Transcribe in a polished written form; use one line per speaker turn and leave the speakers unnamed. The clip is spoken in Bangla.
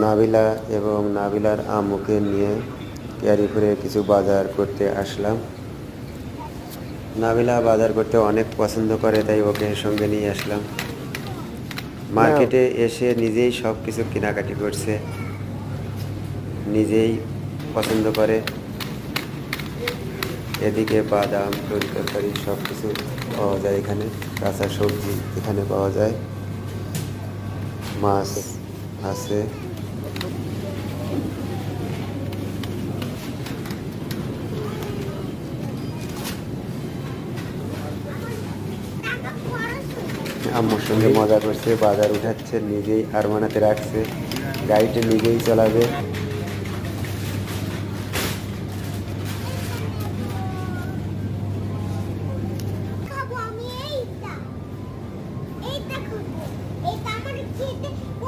নাবিলা এবং নাবিলার আম্মুকে নিয়ে ক্যারিপুরে কিছু বাজার করতে আসলাম। নাবিলা বাজার করতে অনেক পছন্দ করে, তাই ওকে সঙ্গে নিয়ে আসলাম। মার্কেটে এসে নিজেই সব কিছু কেনাকাটি করছে, নিজেই পছন্দ করে। এদিকে বাদাম, তরি তরকারি সব কিছু পাওয়া যায় এখানে, কাঁচা সবজি এখানে পাওয়া যায়, মাছ আছে। আম্মুর সঙ্গে মজা করছে, বাজার উঠাচ্ছে, নিজেই হারমানাতে রাখছে, গাড়িটা নিজেই চালাবে।